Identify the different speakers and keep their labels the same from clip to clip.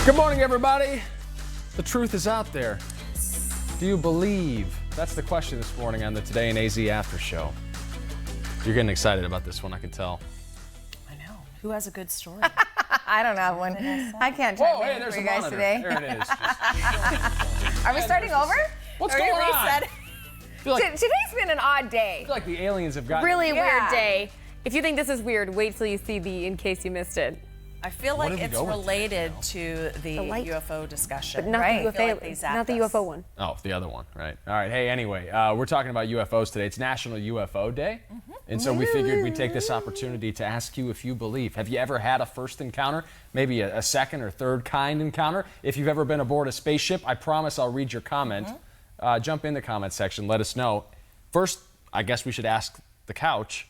Speaker 1: Good morning, everybody. The truth is out there. Do you believe? That's the question this morning on the Today in AZ After Show. You're getting excited about this one, I can tell.
Speaker 2: I know. Who has a good story?
Speaker 3: I don't have one. I can't try
Speaker 1: Hey, there's
Speaker 3: for
Speaker 1: the
Speaker 3: you guys
Speaker 1: monitor.
Speaker 3: today.
Speaker 1: There it is.
Speaker 3: Are we starting over?
Speaker 1: What's
Speaker 3: Are we
Speaker 1: going on?
Speaker 3: reset?
Speaker 1: I feel like,
Speaker 3: Today's been an odd day.
Speaker 1: I feel like the aliens have gotten...
Speaker 4: Really
Speaker 3: Yeah.
Speaker 4: weird day. If you think this is weird, wait till you see the In Case You Missed It.
Speaker 2: I feel
Speaker 1: What
Speaker 2: like
Speaker 1: have you
Speaker 2: it's
Speaker 1: go with
Speaker 2: related to the
Speaker 4: light.
Speaker 2: UFO discussion.
Speaker 4: But not
Speaker 3: Right.
Speaker 4: the
Speaker 2: I feel
Speaker 4: UFO,
Speaker 2: like they zapped
Speaker 4: not the
Speaker 2: us.
Speaker 4: UFO one.
Speaker 1: Oh, the other one, right. All right, hey, anyway, we're talking about UFOs today. It's National UFO Day, and so we figured we'd take this opportunity to ask you if you believe. Have you ever had a first encounter, maybe a second or third kind encounter? If you've ever been aboard a spaceship, I promise I'll read your comment. Jump in the comment section, let us know. First, I guess we should ask the couch.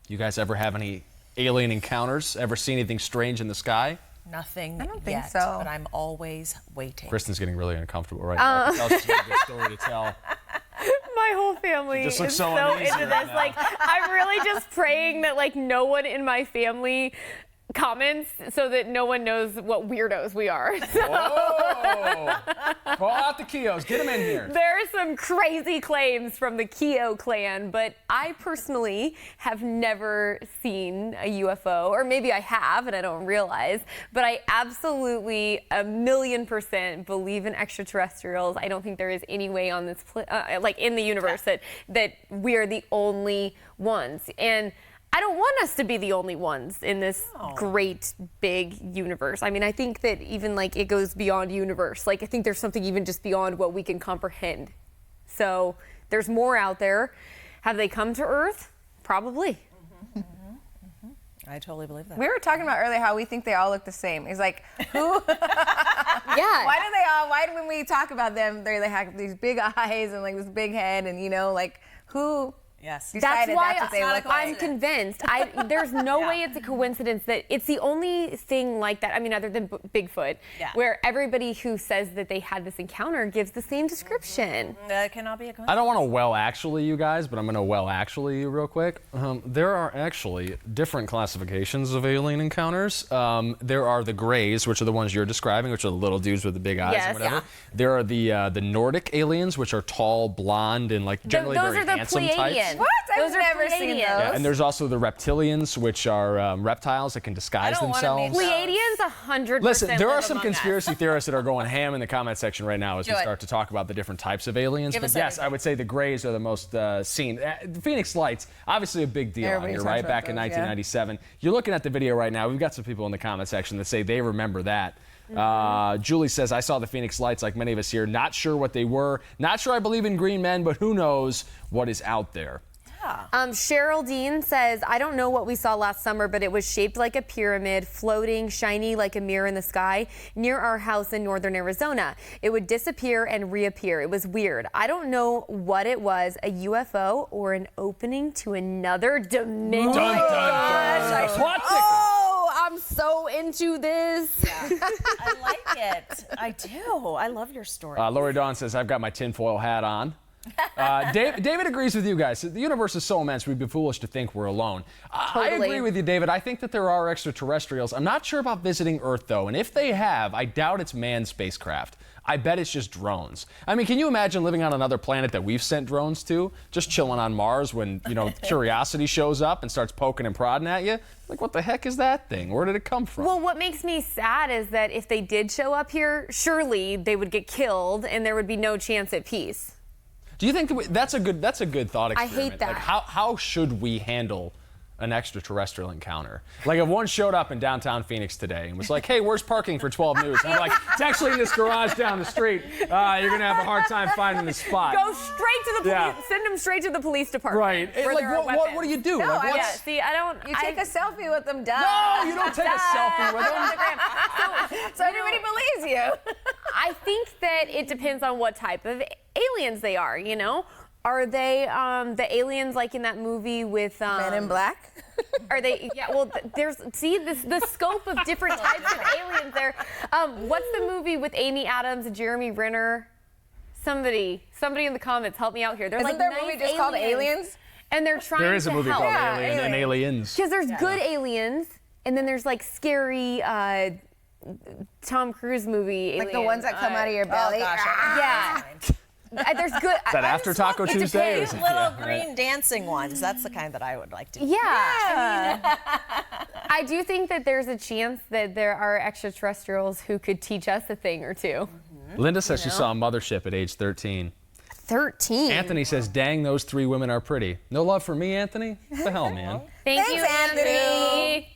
Speaker 1: You guys ever have any alien encounters? Ever see anything strange in the sky?
Speaker 2: Nothing
Speaker 3: I don't think
Speaker 2: yet,
Speaker 3: so.
Speaker 2: but I'm always waiting.
Speaker 1: Kristen's getting really uncomfortable right now. I can tell she's got a good story to tell.
Speaker 4: My whole family
Speaker 1: Just looks
Speaker 4: is
Speaker 1: so
Speaker 4: so
Speaker 1: uneasy
Speaker 4: into
Speaker 1: right
Speaker 4: this.
Speaker 1: now.
Speaker 4: Like, I'm really just praying that like no one in my family comments so that no one knows what weirdos we are.
Speaker 1: Whoa! Call out the Keos. Get them in here.
Speaker 4: There are some crazy claims from the Keo clan, but I personally have never seen a UFO, or maybe I have and I don't realize, but I absolutely 1,000,000% believe in extraterrestrials. I don't think there is any way on this, like in the universe, that we are the only ones. And I don't want us to be the only ones in this great big universe. I mean, I think that even like it goes beyond universe. Like I think there's something even just beyond what we can comprehend. So there's more out there. Have they come to Earth? Probably.
Speaker 2: I totally believe that.
Speaker 3: We were talking about earlier how we think they all look the same. It's like, who?
Speaker 4: Yeah.
Speaker 3: Why do when we talk about them, they have these big eyes and like this big head and, you know, like, who?
Speaker 2: Yes.
Speaker 4: That's
Speaker 3: decided
Speaker 4: why
Speaker 3: that's what they look
Speaker 4: I'm
Speaker 3: like?
Speaker 4: convinced. There's no way it's a coincidence that it's the only thing like that. I mean, other than Bigfoot, where everybody who says that they had this encounter gives the same description.
Speaker 2: That cannot be a coincidence.
Speaker 1: I don't want to actually you guys, but I'm going to actually you real quick. There are actually different classifications of alien encounters. There are the grays, which are the ones you're describing, which are the little dudes with the big eyes
Speaker 4: Yes.
Speaker 1: and whatever.
Speaker 4: Yeah.
Speaker 1: There are the Nordic aliens, which are tall, blonde, and like generally
Speaker 4: Those
Speaker 1: very
Speaker 4: are the
Speaker 1: handsome
Speaker 4: Pleiadians.
Speaker 1: types.
Speaker 3: What? I've
Speaker 4: Those are
Speaker 3: never seen
Speaker 4: Pleiadians.
Speaker 3: those.
Speaker 1: Yeah, and there's also the reptilians, which are reptiles that can disguise
Speaker 2: I don't wanna
Speaker 1: themselves.
Speaker 2: meet
Speaker 4: Pleiadians 100%.
Speaker 1: Listen, there are
Speaker 4: live
Speaker 1: some
Speaker 4: among us.
Speaker 1: conspiracy theorists that are going ham in the comment section right now as we
Speaker 2: Do it.
Speaker 1: start to talk about the different types of aliens.
Speaker 2: Give
Speaker 1: But
Speaker 2: us
Speaker 1: yes,
Speaker 2: everything.
Speaker 1: I would say the Greys are the most seen. The Phoenix Lights, obviously a big deal
Speaker 3: Everybody
Speaker 1: out here,
Speaker 3: talks
Speaker 1: right?
Speaker 3: about
Speaker 1: Back in
Speaker 3: those, yeah.
Speaker 1: 1997. You're looking at the video right now. We've got some people in the comment section that say they remember that. Julie says, I saw the Phoenix Lights like many of us here. Not sure what they were. Not sure I believe in green men, but who knows what is out there.
Speaker 4: Cheryl Dean says, I don't know what we saw last summer, but it was shaped like a pyramid, floating, shiny like a mirror in the sky, near our house in northern Arizona. It would disappear and reappear. It was weird. I don't know what it was, a UFO or an opening to another dimension.
Speaker 1: Dun, dun, dun. Plot thickens.
Speaker 4: Oh, I'm so into this.
Speaker 2: I like it. I do. I love your story.
Speaker 1: Lori Dawn says, I've got my tinfoil hat on. David agrees with you guys. The universe is so immense, we'd be foolish to think we're alone. I
Speaker 4: Totally.
Speaker 1: agree with you, David. I think that there are extraterrestrials. I'm not sure about visiting Earth, though. And if they have, I doubt it's manned spacecraft. I bet it's just drones. I mean, can you imagine living on another planet that we've sent drones to? Just chilling on Mars when, you know, Curiosity shows up and starts poking and prodding at you? Like, what the heck is that thing? Where did it come from?
Speaker 4: Well, what makes me sad is that if they did show up here, surely they would get killed and there would be no chance at peace.
Speaker 1: Do you think that's a good thought
Speaker 4: I
Speaker 1: experiment?
Speaker 4: hate that.
Speaker 1: Like, how should we handle an extraterrestrial encounter? Like if one showed up in downtown Phoenix today and was like, hey, where's parking for 12 News? And we're like, it's actually in this garage down the street. You're going to have a hard time finding the spot.
Speaker 4: Go straight to the police.
Speaker 1: Yeah.
Speaker 4: Send them straight to the police department.
Speaker 1: Right.
Speaker 4: where
Speaker 1: Like,
Speaker 4: there are
Speaker 1: what do you do?
Speaker 3: No,
Speaker 1: Like,
Speaker 3: I-
Speaker 1: what's-
Speaker 4: Yeah, see, I don't.
Speaker 3: You take a selfie with them, duh.
Speaker 1: No, you don't take a selfie with them.
Speaker 3: So everybody believes you.
Speaker 4: I think that it depends on what type of aliens they are, you know? Are they the aliens like in that movie with
Speaker 3: Men in Black.
Speaker 4: Are they? Yeah. Well, there's the scope of different types of aliens there. What's the movie with Amy Adams and Jeremy Renner? Somebody in the comments, help me out here. They're
Speaker 3: Isn't
Speaker 4: like
Speaker 3: there a
Speaker 4: nice
Speaker 3: movie just called Aliens?
Speaker 4: And they're trying
Speaker 1: There is a
Speaker 4: to
Speaker 1: movie
Speaker 4: help.
Speaker 1: called Alien and Aliens.
Speaker 4: Because there's good aliens, and then there's like scary Tom Cruise movie.
Speaker 3: Like the
Speaker 4: Alien.
Speaker 3: ones that come out of your belly.
Speaker 2: Oh, gosh,
Speaker 4: Yeah. There's good.
Speaker 1: Is that after Taco Tuesday? Or is
Speaker 2: Cute
Speaker 1: it-
Speaker 2: little
Speaker 1: yeah,
Speaker 2: green
Speaker 1: right.
Speaker 2: dancing ones. That's the kind that I would like to.
Speaker 4: Yeah. I do think that there's a chance that there are extraterrestrials who could teach us a thing or two.
Speaker 1: Linda says she saw a mothership at age 13.
Speaker 4: 13.
Speaker 1: Anthony says, dang, those 3 women are pretty. No love for me, Anthony? What the hell, man?
Speaker 4: Thank you,
Speaker 3: Anthony.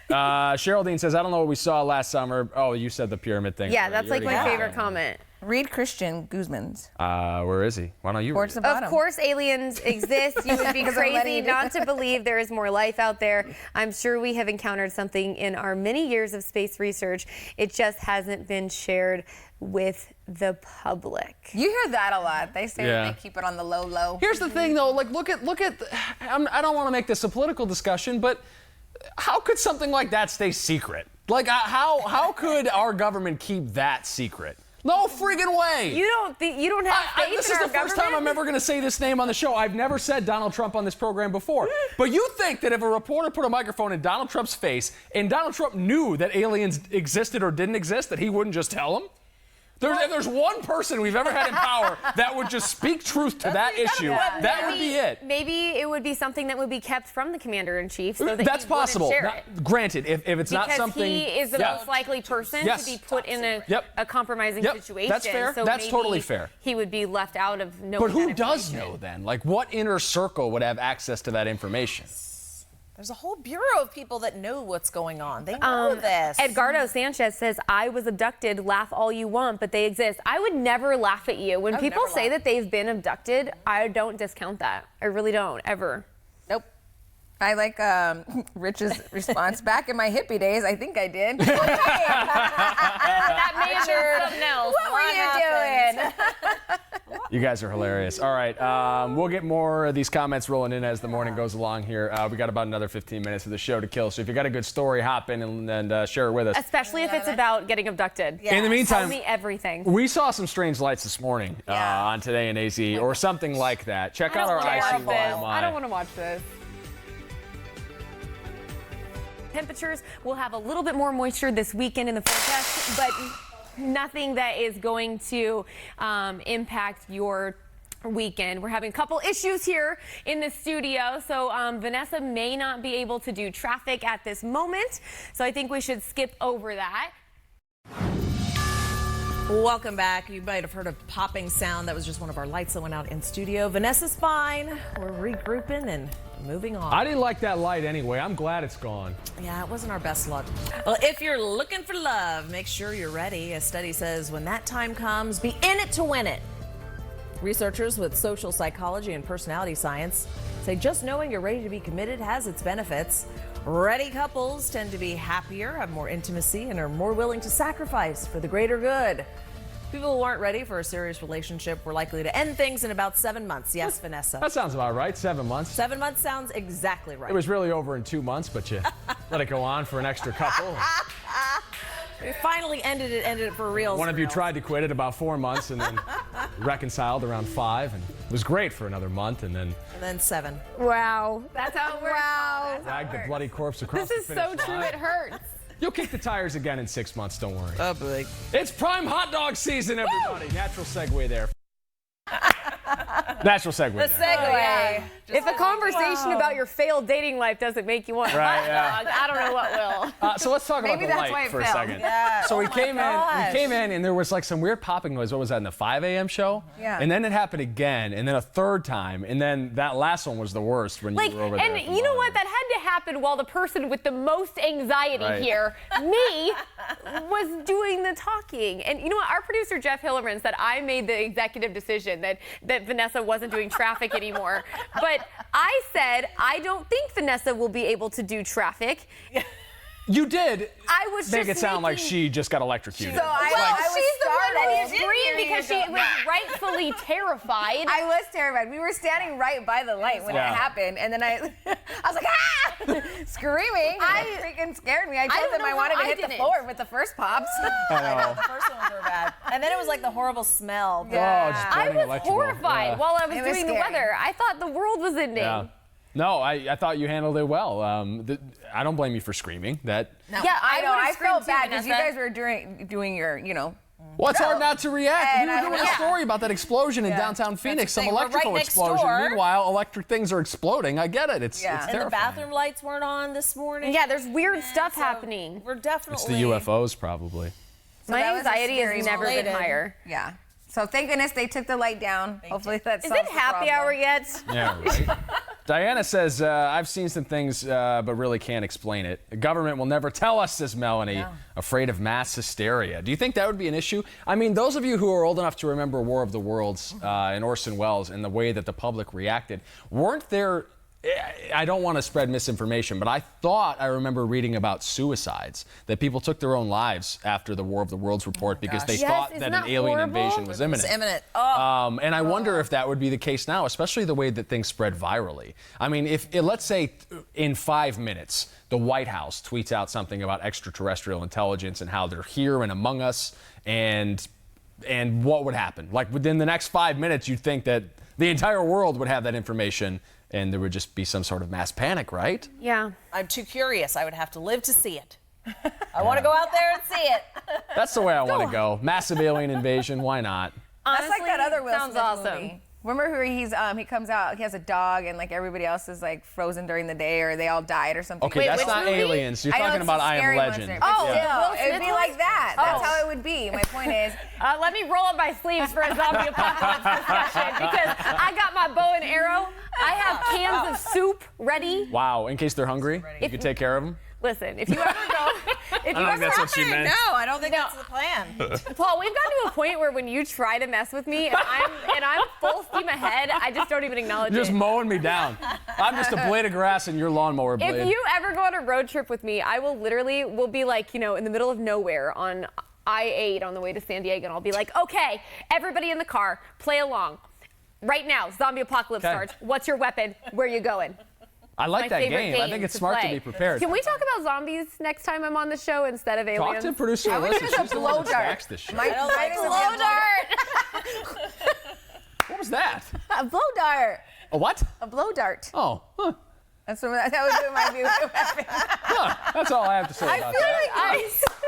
Speaker 1: Geraldine says, I don't know what we saw last summer. Oh, you said the pyramid thing.
Speaker 4: Yeah,
Speaker 1: already.
Speaker 4: that's
Speaker 1: You
Speaker 4: like
Speaker 1: already
Speaker 4: my
Speaker 1: got
Speaker 4: favorite
Speaker 1: that.
Speaker 4: comment.
Speaker 3: Read Christian Guzman's.
Speaker 1: Where is he? Why don't you
Speaker 3: Towards
Speaker 1: read
Speaker 3: the
Speaker 1: it?
Speaker 3: bottom.
Speaker 4: Of course, aliens exist. You would be
Speaker 3: 'Cause I'm letting
Speaker 4: crazy
Speaker 3: you do
Speaker 4: not to believe there is more life out there. I'm sure we have encountered something in our many years of space research. It just hasn't been shared with the public.
Speaker 3: You hear that a lot. They say
Speaker 1: Yeah.
Speaker 3: that they keep it on the low.
Speaker 1: Here's the thing, though. Like, look at. I don't want to make this a political discussion, but how could something like that stay secret? Like, how could our government keep that secret? No friggin' way.
Speaker 4: You don't have faith
Speaker 1: This
Speaker 4: in
Speaker 1: is
Speaker 4: our
Speaker 1: the first
Speaker 4: government?
Speaker 1: time I'm ever going to say this name on the show. I've never said Donald Trump on this program before. But you think that if a reporter put a microphone in Donald Trump's face and Donald Trump knew that aliens existed or didn't exist, that he wouldn't just tell them? If there's one person we've ever had in power that would just speak truth to that issue, that would be it.
Speaker 4: Maybe it would be something that would be kept from the commander-in-chief so that
Speaker 1: That's
Speaker 4: he
Speaker 1: possible.
Speaker 4: wouldn't share it.
Speaker 1: Granted, if it's not
Speaker 4: Because
Speaker 1: something.
Speaker 4: he is the
Speaker 1: Yeah.
Speaker 4: most likely person
Speaker 1: Yes.
Speaker 4: to be put in
Speaker 1: Yep.
Speaker 4: a compromising
Speaker 1: Yep.
Speaker 4: situation.
Speaker 1: That's fair.
Speaker 4: So
Speaker 1: That's
Speaker 4: maybe
Speaker 1: totally fair.
Speaker 4: He would be left out of knowing
Speaker 1: But who
Speaker 4: that
Speaker 1: does
Speaker 4: information.
Speaker 1: know then? Like, what inner circle would have access to that information?
Speaker 2: There's a whole bureau of people that know what's going on. They know this.
Speaker 4: Edgardo Sanchez says, I was abducted, laugh all you want, but they exist. I would never laugh at you. When
Speaker 2: would
Speaker 4: people
Speaker 2: never
Speaker 4: say
Speaker 2: laugh.
Speaker 4: that they've been abducted, I don't discount that. I really don't, ever.
Speaker 2: Nope.
Speaker 3: I like Rich's response. Back in my hippie days, I think I did.
Speaker 4: That may have been something else.
Speaker 3: What were you doing?
Speaker 1: You guys are hilarious. All right, we'll get more of these comments rolling in as the morning goes along here. We got about another 15 minutes of the show to kill, so if you got a good story, hop in and share it with us.
Speaker 4: Especially if it's about getting abducted.
Speaker 1: In the
Speaker 4: Tell
Speaker 1: meantime,
Speaker 4: me everything.
Speaker 1: we saw some strange lights this morning on Today in AZ, or something like that. Check out our
Speaker 4: I don't
Speaker 1: ICYMI.
Speaker 4: want to watch this. Temperatures will have a little bit more moisture this weekend in the forecast, but nothing that is going to impact your weekend. We're having a couple issues here in the studio, so Vanessa may not be able to do traffic at this moment, so I think we should skip over that.
Speaker 2: Welcome back. You might have heard a popping sound. That was just one of our lights that went out in studio. Vanessa's fine. We're regrouping and moving on.
Speaker 1: I didn't like that light anyway. I'm glad it's gone.
Speaker 2: Yeah, it wasn't our best luck. Well, if you're looking for love, make sure you're ready. A study says when that time comes, be in it to win it. Researchers with social psychology and personality science say just knowing you're ready to be committed has its benefits. Ready couples tend to be happier, have more intimacy, and are more willing to sacrifice for the greater good. People who aren't ready for a serious relationship were likely to end things in about 7 months. Yes, Vanessa.
Speaker 1: That sounds about right. 7 months.
Speaker 2: 7 months sounds exactly right.
Speaker 1: It was really over in 2 months, but you let it go on for an extra couple.
Speaker 2: We finally ended it for real.
Speaker 1: One of you tried to quit at about 4 months and then reconciled around 5, and it was great for another month, and then
Speaker 2: And then 7.
Speaker 4: Wow. That's how it works. Wow.
Speaker 1: dragged the bloody corpse across
Speaker 4: This is
Speaker 1: the
Speaker 4: so
Speaker 1: finish
Speaker 4: true,
Speaker 1: line.
Speaker 4: it hurts.
Speaker 1: You'll kick the tires again in 6 months, don't worry.
Speaker 2: Oh, boy.
Speaker 1: It's prime hot dog season, everybody. Natural segue there. Natural segue there.
Speaker 2: Segue.
Speaker 4: If a conversation about your failed dating life doesn't make you want a
Speaker 1: Right,
Speaker 4: hot
Speaker 1: yeah.
Speaker 4: dog, I don't know what will.
Speaker 1: So let's talk
Speaker 3: Maybe
Speaker 1: about the
Speaker 3: that's why
Speaker 1: light
Speaker 3: it
Speaker 1: for a
Speaker 3: failed.
Speaker 1: second.
Speaker 2: Yeah.
Speaker 1: So we
Speaker 2: Oh my
Speaker 1: came
Speaker 2: gosh.
Speaker 1: in, and there was like some weird popping noise. What was that, in the 5 a.m. show?
Speaker 3: Yeah.
Speaker 1: And then it happened again, and then a third time, and then that last one was the worst when
Speaker 4: Like,
Speaker 1: you were over there.
Speaker 4: and
Speaker 1: at the
Speaker 4: you know
Speaker 1: bar.
Speaker 4: what? That had to happen while the person with the most anxiety
Speaker 1: Right.
Speaker 4: here, me, was doing the talking. And you know what? Our producer Jeff Hillerman said I made the executive decision that Vanessa wasn't doing traffic anymore. But I said I don't think Vanessa will be able to do traffic.
Speaker 1: You did
Speaker 4: I was
Speaker 1: make
Speaker 4: just
Speaker 1: it sound like
Speaker 4: making-
Speaker 1: she just got electrocuted.
Speaker 3: So I was
Speaker 4: she's the one that
Speaker 3: startled.
Speaker 4: screamed because she was rightfully terrified.
Speaker 3: I was terrified. We were standing right by the light when
Speaker 1: Yeah.
Speaker 3: it happened, and then I was like, ah, screaming. It freaking scared me. I told
Speaker 4: don't
Speaker 3: them
Speaker 4: know
Speaker 3: I wanted
Speaker 4: how
Speaker 3: to
Speaker 4: I
Speaker 3: hit the
Speaker 4: didn't.
Speaker 3: floor with the first pops.
Speaker 1: I know.
Speaker 2: The first ones were bad. And then it was like the horrible smell.
Speaker 1: Oh, just
Speaker 4: I
Speaker 1: burning
Speaker 4: was
Speaker 1: electrical.
Speaker 4: horrified
Speaker 1: Yeah.
Speaker 4: while I was
Speaker 3: It was
Speaker 4: doing the
Speaker 3: scary.
Speaker 4: weather. I thought the world was ending.
Speaker 1: Yeah. No, I thought you handled it well. I don't blame you for screaming. That.
Speaker 3: No.
Speaker 4: Yeah, I
Speaker 3: know.
Speaker 4: would've
Speaker 3: I felt
Speaker 4: screamed too,
Speaker 3: bad because you
Speaker 4: Vanessa.
Speaker 3: guys were doing your,
Speaker 1: Well, it's hard not to react.
Speaker 3: And
Speaker 1: We were
Speaker 3: I-
Speaker 1: doing a
Speaker 3: yeah.
Speaker 1: story about that explosion in downtown Phoenix, some
Speaker 2: thing. We're
Speaker 1: electrical
Speaker 2: right next
Speaker 1: explosion.
Speaker 2: door.
Speaker 1: Meanwhile, electric things are exploding. I get it. It's
Speaker 3: Yeah.
Speaker 2: And
Speaker 1: terrifying.
Speaker 2: the bathroom lights weren't on this morning.
Speaker 4: Yeah, there's weird stuff
Speaker 2: So
Speaker 4: happening.
Speaker 2: We're definitely.
Speaker 1: It's the UFOs, probably.
Speaker 4: My
Speaker 3: that was a
Speaker 4: anxiety
Speaker 3: scary
Speaker 4: has never been
Speaker 2: related.
Speaker 4: higher.
Speaker 3: Yeah. So thank goodness they took the light down. Hopefully that's.
Speaker 4: Is it happy hour yet?
Speaker 1: Yeah, right. Diana says, I've seen some things, but really can't explain it. The government will never tell us, says Melanie, afraid of mass hysteria. Do you think that would be an issue? I mean, those of you who are old enough to remember War of the Worlds and Orson Welles and the way that the public reacted, weren't there... I don't want to spread misinformation, but I thought I remember reading about suicides, that people took their own lives after the War of the Worlds report because they
Speaker 4: Yes,
Speaker 1: thought
Speaker 4: isn't
Speaker 1: that an
Speaker 4: that
Speaker 1: alien
Speaker 4: horrible?
Speaker 1: invasion was imminent.
Speaker 2: It's imminent. Oh.
Speaker 1: And I wonder if that would be the case now, especially the way that things spread virally. I mean, if let's say in 5 minutes, the White House tweets out something about extraterrestrial intelligence and how they're here and among us, and what would happen? Like within the next 5 minutes, you'd think that the entire world would have that information, and there would just be some sort of mass panic, right?
Speaker 4: Yeah.
Speaker 2: I'm too curious. I would have to live to see it. I want to go out there and see it.
Speaker 1: That's the way I want to go. Massive alien invasion, why not?
Speaker 3: That's like that other Will
Speaker 4: sounds
Speaker 3: Smith
Speaker 4: awesome.
Speaker 3: movie. Remember who he comes out, he has a dog, and like everybody else is like frozen during the day, or they all died or something.
Speaker 1: Okay,
Speaker 4: Wait,
Speaker 1: that's
Speaker 4: which
Speaker 1: not
Speaker 4: movie?
Speaker 1: aliens. You're
Speaker 3: I know
Speaker 1: talking
Speaker 3: it's
Speaker 1: about
Speaker 3: a
Speaker 1: I Am
Speaker 3: scary
Speaker 1: Legend.
Speaker 3: monster,
Speaker 4: Oh,
Speaker 3: but
Speaker 4: yeah.
Speaker 3: still,
Speaker 4: Will
Speaker 3: it would
Speaker 4: Smith
Speaker 3: be
Speaker 4: one?
Speaker 3: like that. That's
Speaker 4: Oh.
Speaker 3: how it would be. My point is,
Speaker 4: Let me roll up my sleeves for a zombie apocalypse discussion because I got my bow and arrow. I have cans of soup ready.
Speaker 1: Wow, in case they're hungry, you could take care of them.
Speaker 4: Listen, if you ever go, if you
Speaker 1: don't think
Speaker 4: ever
Speaker 1: that's what she meant.
Speaker 2: No, I don't think that's the plan.
Speaker 4: Paul, we've gotten to a point where when you try to mess with me and I'm full steam ahead, I just don't even acknowledge
Speaker 1: You're just
Speaker 4: it.
Speaker 1: mowing me down. I'm just a blade of grass and your lawnmower blade.
Speaker 4: If you ever go on a road trip with me, I will we'll be like, in the middle of nowhere on I-8 on the way to San Diego, and I'll be like, okay, everybody in the car, play along. Right now, zombie apocalypse
Speaker 1: Okay.
Speaker 4: starts. What's your weapon? Where are you going?
Speaker 1: I like
Speaker 4: My
Speaker 1: that
Speaker 4: favorite
Speaker 1: game. I think it's smart to
Speaker 4: play.
Speaker 1: be prepared.
Speaker 4: Can we talk about zombies next time I'm on the show instead of aliens?
Speaker 1: Talk to producer
Speaker 3: I would
Speaker 1: Alyssa.
Speaker 3: use
Speaker 1: She's
Speaker 3: a
Speaker 1: the one
Speaker 3: blow
Speaker 1: that
Speaker 3: dart.
Speaker 1: tracks this shit.
Speaker 3: My
Speaker 2: don't like
Speaker 3: thing
Speaker 2: blow
Speaker 3: would be a
Speaker 2: dart.
Speaker 1: What was that?
Speaker 3: A blow dart.
Speaker 1: A what?
Speaker 3: A blow dart.
Speaker 1: Oh, huh.
Speaker 3: That would be my view.
Speaker 1: That's all I have to say about that.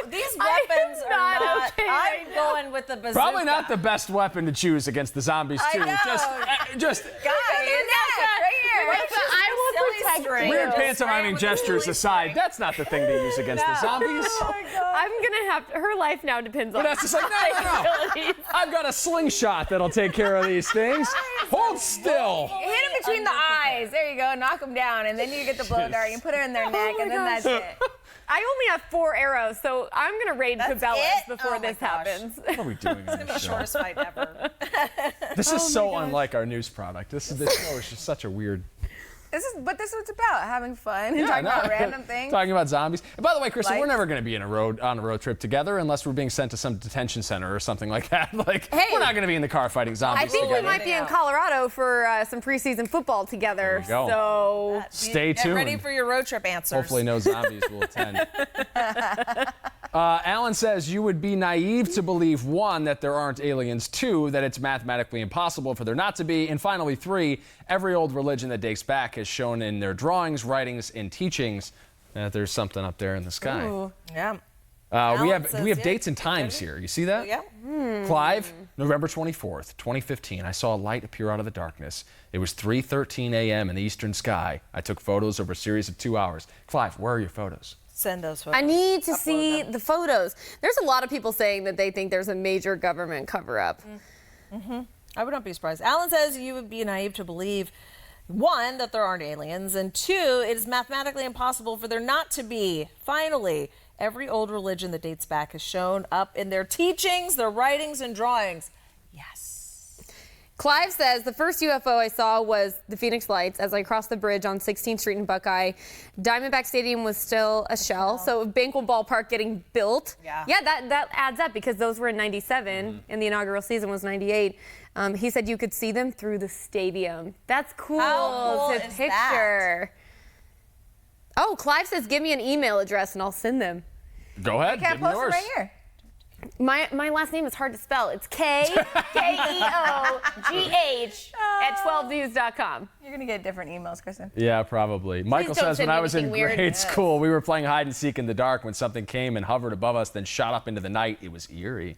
Speaker 2: These
Speaker 4: I am
Speaker 2: weapons are
Speaker 4: not
Speaker 2: not.
Speaker 4: okay
Speaker 2: I'm
Speaker 4: right
Speaker 2: going with the bazooka.
Speaker 1: Probably not the best weapon to choose against the zombies,
Speaker 3: I
Speaker 1: too.
Speaker 3: know.
Speaker 1: Just
Speaker 3: Guys, right here.
Speaker 4: I will
Speaker 2: silly
Speaker 4: protect
Speaker 2: string.
Speaker 4: you.
Speaker 1: weird
Speaker 2: Spray
Speaker 1: pantomiming
Speaker 2: with a
Speaker 1: gestures
Speaker 2: silly
Speaker 1: aside, that's not the thing to use against the zombies.
Speaker 4: I'm gonna have her life now depends on
Speaker 1: But that's just like, no.
Speaker 4: abilities.
Speaker 1: I've got a slingshot that'll take care of these things. Hold still.
Speaker 3: Hit him between the eyes. There you go. Knock him down, and then you get the blow dart. You put it in their neck, and then that's it.
Speaker 4: I only have 4 arrows, so I'm gonna raid
Speaker 2: That's
Speaker 4: Cabela's
Speaker 2: it?
Speaker 4: before
Speaker 2: Oh my
Speaker 4: this
Speaker 2: gosh.
Speaker 4: happens.
Speaker 1: What are we doing in
Speaker 2: The
Speaker 1: this show?
Speaker 2: shortest fight ever.
Speaker 1: This is so unlike our news product. This show is just such a weird.
Speaker 3: This is what it's about: having fun and talking about random things.
Speaker 1: Talking about zombies. And by the way, Kristen,
Speaker 3: Life.
Speaker 1: we're never going to be on a road trip together unless we're being sent to some detention center or something like that. Like,
Speaker 4: Hey.
Speaker 1: we're not going to be in the car fighting zombies
Speaker 4: I think
Speaker 1: together.
Speaker 4: we might be in Colorado for some preseason football together.
Speaker 1: There you go.
Speaker 4: So
Speaker 1: Stay
Speaker 2: Get
Speaker 1: tuned.
Speaker 2: ready for your road trip answers.
Speaker 1: Hopefully no zombies will attend. Alan says you would be naive to believe, 1, that there aren't aliens, 2, that it's mathematically impossible for there not to be, and finally 3, every old religion that dates back has shown in their drawings, writings, and teachings that there's something up there in the sky.
Speaker 2: Ooh, yeah.
Speaker 1: We
Speaker 2: Alan
Speaker 1: have
Speaker 2: says, yeah,
Speaker 1: dates and times here. You see that?
Speaker 2: Yeah.
Speaker 1: Clive, November 24th, 2015. I saw a light appear out of the darkness. It was 3:13 a.m. in the eastern sky. I took photos over a series of 2 hours. Clive, where are your photos?
Speaker 2: Send those photos.
Speaker 4: I need to
Speaker 2: Upload
Speaker 4: see
Speaker 2: them.
Speaker 4: the photos. There's a lot of people saying that they think there's a major government cover-up.
Speaker 2: I would not be surprised. Alan says you would be naive to believe, 1, that there aren't aliens, and 2, it is mathematically impossible for there not to be. Finally, every old religion that dates back has shown up in their teachings, their writings, and drawings. Yes.
Speaker 4: Clive says the first UFO I saw was the Phoenix Lights as I crossed the bridge on 16th Street in Buckeye. Diamondback Stadium was still a shell, so Banquet Ballpark getting built.
Speaker 2: Yeah.
Speaker 4: Yeah, that adds up because those were in 97 and the inaugural season was 98. He said you could see them through the stadium. That's cool,
Speaker 2: How cool
Speaker 4: to
Speaker 2: is
Speaker 4: picture. Oh, Clive says give me an email address and I'll send them.
Speaker 1: Go ahead.
Speaker 3: Can't
Speaker 1: give me
Speaker 3: post it
Speaker 1: yours.
Speaker 3: right here.
Speaker 4: My last name is hard to spell. It's Keogh at 12news.com.
Speaker 3: You're gonna get different emails, Kristen.
Speaker 1: Yeah, probably. Michael
Speaker 4: don't
Speaker 1: says,
Speaker 4: send
Speaker 1: when
Speaker 4: me
Speaker 1: I was in
Speaker 4: anything weird.
Speaker 1: grade school, we were playing hide and seek in the dark when something came and hovered above us, then shot up into the night. It was eerie.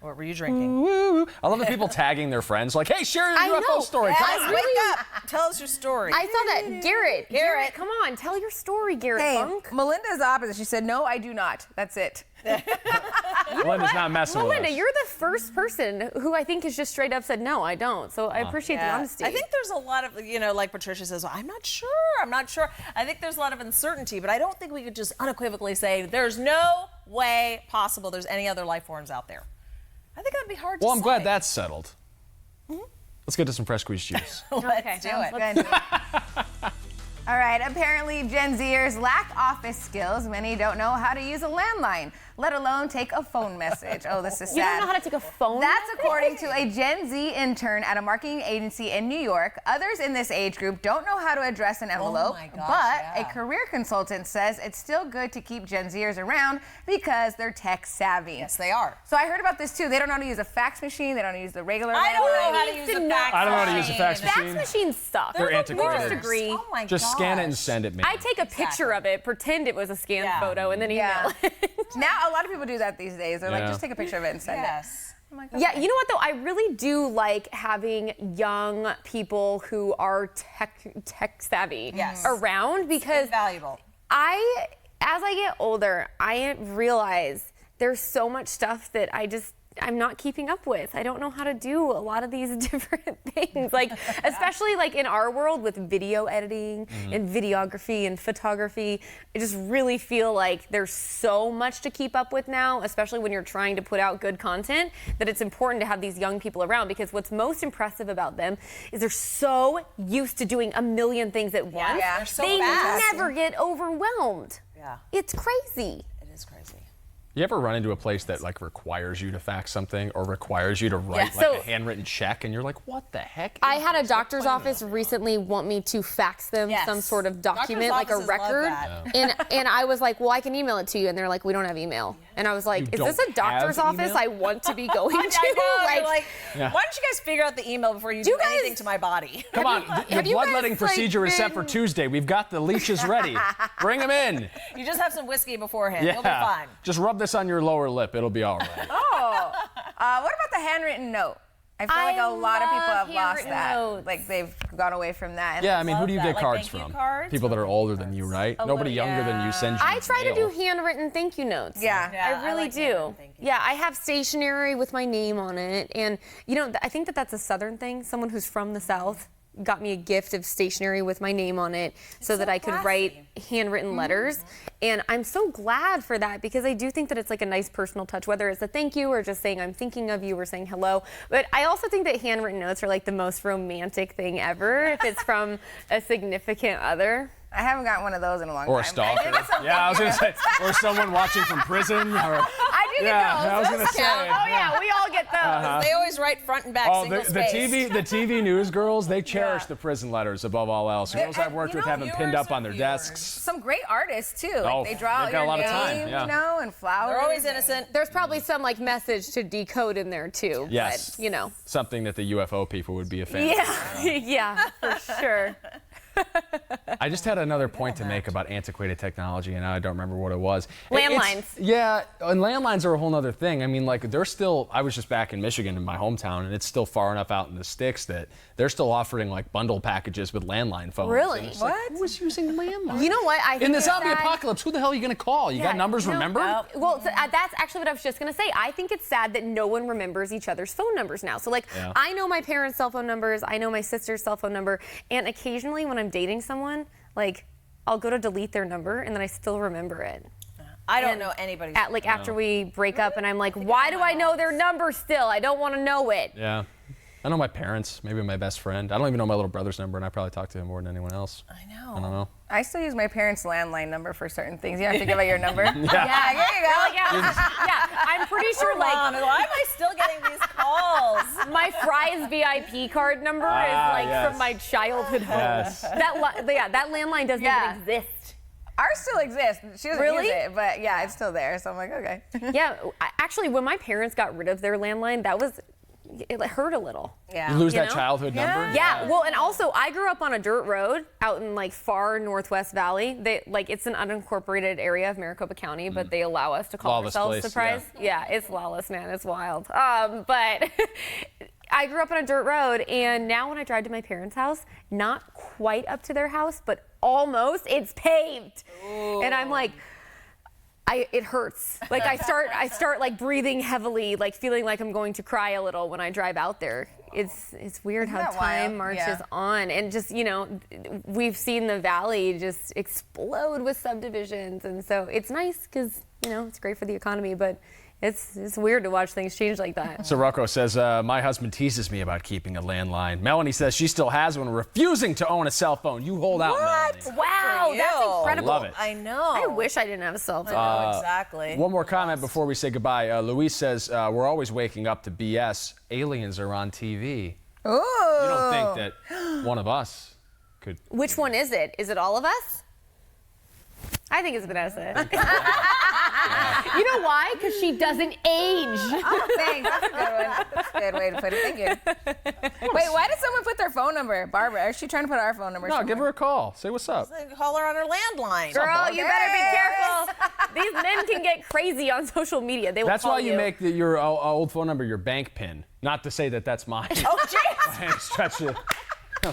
Speaker 2: What were you drinking?
Speaker 1: Woo. I love the people tagging their friends like, hey, share your
Speaker 4: I
Speaker 1: UFO
Speaker 4: know.
Speaker 1: story.
Speaker 2: Guys,
Speaker 1: Come on.
Speaker 2: wake up. Tell us your story.
Speaker 4: I saw that. Garrett, come on, tell your story, Garrett
Speaker 3: Hey,
Speaker 4: Funk.
Speaker 3: Melinda's the opposite. She said, no, I do not. That's it.
Speaker 1: Melinda's not messing with
Speaker 4: Melinda,
Speaker 1: us.
Speaker 4: you're the first person who I think has just straight up said, no, I don't. So I appreciate the honesty.
Speaker 2: I think there's a lot of, like Patricia says, well, I'm not sure. I think there's a lot of uncertainty, but I don't think we could just unequivocally say there's no way possible there's any other life forms out there. I think that'd be hard to say.
Speaker 1: Well, I'm glad that's settled. Let's get to some fresh squeezed juice.
Speaker 2: Let's do it.
Speaker 3: Good. All right, apparently Gen Zers lack office skills. Many don't know how to use a landline, let alone take a phone message. Oh, this is sad.
Speaker 4: You don't know how to take a phone
Speaker 3: That's
Speaker 4: message?
Speaker 3: according to a Gen Z intern at a marketing agency in New York. Others in this age group don't know how to address an envelope,
Speaker 2: my gosh,
Speaker 3: but
Speaker 2: yeah.
Speaker 3: a career consultant says it's still good to keep Gen Zers around because they're tech savvy.
Speaker 2: Yes, they are.
Speaker 3: So I heard about this too. They don't know how to use a fax machine. They don't know how to use the regular
Speaker 2: I don't know
Speaker 3: landline.
Speaker 2: how to use a fax
Speaker 1: I don't know how to use a fax
Speaker 2: machine.
Speaker 1: machine.
Speaker 4: Fax machines suck.
Speaker 1: They're
Speaker 4: We
Speaker 1: antiquated.
Speaker 4: just agree.
Speaker 2: Oh my
Speaker 1: Just scan it and
Speaker 2: gosh.
Speaker 1: send it, man.
Speaker 4: I take a picture of it, pretend it was a scanned
Speaker 2: Yeah.
Speaker 4: photo, and then email
Speaker 3: Yeah.
Speaker 4: it.
Speaker 3: Now a lot of people do that these days. They're like,
Speaker 1: Yeah.
Speaker 3: just take a picture of it and send
Speaker 2: Yes.
Speaker 3: it. I'm like,
Speaker 4: Yeah,
Speaker 3: okay.
Speaker 4: you know what though? I really do like having young people who are tech savvy
Speaker 2: Yes.
Speaker 4: around because
Speaker 2: Invaluable.
Speaker 4: as I get older, I realize there's so much stuff that I'm not keeping up with. I don't know how to do a lot of these different things. Like, especially like in our world with video editing and videography and photography, I just really feel like there's so much to keep up with now, especially when you're trying to put out good content, that it's important to have these young people around because what's most impressive about them is they're so used to doing a million things at once.
Speaker 3: Yeah.
Speaker 2: They're so
Speaker 4: they
Speaker 2: fast.
Speaker 4: never get overwhelmed.
Speaker 2: Yeah.
Speaker 4: It's crazy.
Speaker 2: It is crazy.
Speaker 1: You ever run into a place that like requires you to fax something or requires you to write
Speaker 4: Yeah.
Speaker 1: like
Speaker 4: So-
Speaker 1: a handwritten check and you're like, what the heck?
Speaker 4: I had a doctor's office recently want me to fax them
Speaker 2: Yes.
Speaker 4: some sort of
Speaker 2: Doctor's
Speaker 4: document, like a
Speaker 2: offices love
Speaker 4: record.
Speaker 2: that.
Speaker 4: And I was like, well, I can email it to you. And they're like, we don't have email. And I was like,
Speaker 1: You
Speaker 4: is this
Speaker 1: don't
Speaker 4: a doctor's
Speaker 1: have
Speaker 4: office
Speaker 1: email?
Speaker 4: I want to be going to?
Speaker 2: I know. You're like,
Speaker 1: Yeah.
Speaker 2: why don't you guys figure out the email before you do
Speaker 4: you guys-
Speaker 2: anything to my body?
Speaker 1: Come on, your
Speaker 4: have you
Speaker 1: bloodletting
Speaker 4: guys,
Speaker 1: procedure is set for
Speaker 4: been-
Speaker 1: Tuesday. We've got the leeches ready. Bring them in.
Speaker 2: You just have some whiskey beforehand.
Speaker 1: Yeah.
Speaker 2: You'll be fine.
Speaker 1: Just rub this on your lower lip. It'll be all right.
Speaker 3: Oh, what about the handwritten note? I feel like
Speaker 4: I
Speaker 3: a lot of people
Speaker 4: love
Speaker 3: have lost
Speaker 4: handwritten
Speaker 3: that.
Speaker 4: notes.
Speaker 3: Like they've gone away from that.
Speaker 1: Yeah, I mean, who
Speaker 2: love
Speaker 1: do you
Speaker 2: that.
Speaker 1: get
Speaker 2: Like
Speaker 1: cards
Speaker 2: thank you
Speaker 1: from?
Speaker 2: cards?
Speaker 1: People that are older than you, right? Nobody
Speaker 3: little-
Speaker 1: younger than you sends you
Speaker 4: I try to
Speaker 1: mail.
Speaker 4: do handwritten thank you notes.
Speaker 3: Yeah.
Speaker 2: Yeah,
Speaker 4: I
Speaker 2: I
Speaker 4: really
Speaker 2: like
Speaker 4: do.
Speaker 2: handwritten thank you.
Speaker 4: Yeah, I have stationery with my name on it. And, I think that that's a Southern thing. Someone who's from the South got me a gift of stationery with my name on it so that I could write handwritten letters. And I'm so glad for that because I do think that it's like a nice personal touch, whether it's a thank you or just saying I'm thinking of you or saying hello. But I also think that handwritten notes are like the most romantic thing ever if it's from a significant other.
Speaker 3: I haven't gotten one of those in a long
Speaker 1: Or a
Speaker 3: time.
Speaker 1: stalker. Yeah, I was gonna say, or someone watching from prison. Or,
Speaker 3: I do get
Speaker 1: yeah,
Speaker 3: those.
Speaker 1: I was gonna say.
Speaker 4: Oh yeah, we all get those.
Speaker 2: They always write front and back
Speaker 1: Oh,
Speaker 2: single
Speaker 1: the
Speaker 2: space.
Speaker 1: TV news girls, they cherish the prison letters above all else. Girls I've worked
Speaker 3: you
Speaker 1: with
Speaker 3: know,
Speaker 1: have them pinned up
Speaker 2: viewers
Speaker 1: on their
Speaker 2: are
Speaker 1: desks.
Speaker 3: Some great artists too. Like
Speaker 1: Oh,
Speaker 3: they draw
Speaker 1: they've got
Speaker 3: your
Speaker 1: a lot of
Speaker 3: name,
Speaker 1: time, yeah.
Speaker 3: you know, and flowers.
Speaker 2: They're always innocent.
Speaker 4: There's probably some like message to decode in there too.
Speaker 1: Yes.
Speaker 4: But,
Speaker 1: Something that the UFO people would be a fan of.
Speaker 4: Yeah, yeah, for sure.
Speaker 1: I just had another point to make about antiquated technology, and now I don't remember what it was.
Speaker 4: Landlines.
Speaker 1: Yeah, and landlines are a whole other thing. I mean, like, they're still, I was just back in Michigan in my hometown, and it's still far enough out in the sticks that they're still offering, like, bundle packages with landline phones.
Speaker 4: Really?
Speaker 1: And it's like,
Speaker 3: What?
Speaker 1: who was using landlines?
Speaker 4: You know what? I think
Speaker 1: In the
Speaker 4: it's
Speaker 1: zombie
Speaker 4: sad-
Speaker 1: apocalypse, who the hell are you going to call? You got numbers, remember?
Speaker 4: Well, so, that's actually what I was just gonna say. I think it's sad that no one remembers each other's phone numbers now. So like,
Speaker 1: Yeah.
Speaker 4: I know my parents' cell phone numbers, I know my sister's cell phone number, and occasionally when I'm dating someone, like, I'll go to delete their number and then I still remember it.
Speaker 2: I don't know anybody's.
Speaker 4: After we break up, and I'm like, why do I know their number still? I don't want to know it.
Speaker 1: Yeah. I know my parents, maybe my best friend. I don't even know my little brother's number, and I probably talk to him more than anyone else.
Speaker 2: I know.
Speaker 1: I don't know.
Speaker 3: I still use my parents' landline number for certain things. You have to give out your number.
Speaker 4: Yeah,
Speaker 3: there you go.
Speaker 4: Like, yeah, I'm pretty sure like
Speaker 2: Mom, why am I still getting these calls?
Speaker 4: my Fry's VIP card number is like
Speaker 1: yes.
Speaker 4: from my childhood home.
Speaker 1: Yes.
Speaker 4: That landline doesn't
Speaker 3: Yeah.
Speaker 4: even exist.
Speaker 3: Ours still exists. She doesn't
Speaker 4: Really?
Speaker 3: use it, but yeah, it's still there. So I'm like, okay.
Speaker 4: Yeah, actually, when my parents got rid of their landline, it hurt a little.
Speaker 3: Yeah.
Speaker 1: You lose
Speaker 4: You
Speaker 1: that
Speaker 4: know?
Speaker 1: childhood number?
Speaker 4: Yeah, well, and also I grew up on a dirt road out in like far Northwest Valley. It's an unincorporated area of Maricopa County, but they allow us to call
Speaker 1: Lawless
Speaker 4: ourselves
Speaker 1: place,
Speaker 4: Surprise. Yeah, it's lawless, man. It's wild. But I grew up on a dirt road, and now when I drive to my parents' house, not quite up to their house, but almost, it's paved. Ooh. And I'm like, it hurts. Like I start like breathing heavily, like feeling like I'm going to cry a little when I drive out there. It's weird how time marches on, and just, you know, we've seen the valley just explode with subdivisions, and so it's nice because, you know, it's great for the economy, but it's weird to watch things change like that.
Speaker 1: So Rocco says, my husband teases me about keeping a landline. Melanie says she still has one, refusing to own a cell phone. You hold out, Melanie.
Speaker 2: Wow, that's incredible.
Speaker 1: I love it.
Speaker 2: I know.
Speaker 4: I wish I didn't have a cell phone.
Speaker 2: I know, exactly.
Speaker 1: One more comment before we say goodbye. Louise says, we're always waking up to BS. Aliens are on TV.
Speaker 3: Ooh.
Speaker 1: You don't think that one of us could...
Speaker 4: Which one is it? Is it all of us? I think it's Vanessa. You know why? Because she doesn't age.
Speaker 3: Oh, thanks. That's a good one. That's a good way to put it. Thank you. Wait, why did someone put their phone number? Barbara, is she trying to put our phone number?
Speaker 1: No, give her a call. Say what's up.
Speaker 2: Call her on her landline.
Speaker 4: Girl, you better be careful. These men can get crazy on social media. They will
Speaker 1: That's
Speaker 4: call
Speaker 1: why you make your old phone number your bank pin. Not to say that that's mine.
Speaker 2: Oh, jeez.
Speaker 1: Stretch it.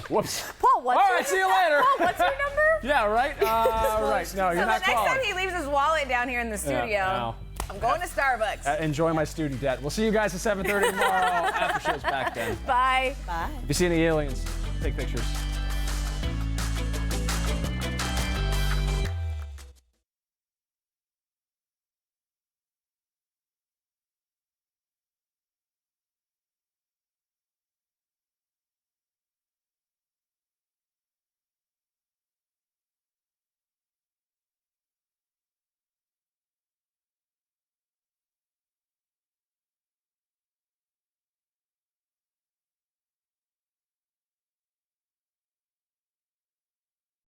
Speaker 1: Whoops.
Speaker 4: Paul, what's
Speaker 1: All
Speaker 4: your
Speaker 1: right, see you later.
Speaker 4: Paul, what's your number?
Speaker 1: Yeah, right? Right. No, you're
Speaker 3: So
Speaker 1: not
Speaker 3: the next
Speaker 1: calling.
Speaker 3: time he leaves his wallet down here in the studio,
Speaker 1: no.
Speaker 3: I'm going to Starbucks.
Speaker 1: Enjoy my student debt. We'll see you guys at 7:30 tomorrow. After show's back then.
Speaker 4: Bye.
Speaker 2: Bye.
Speaker 1: If you see any aliens, take pictures.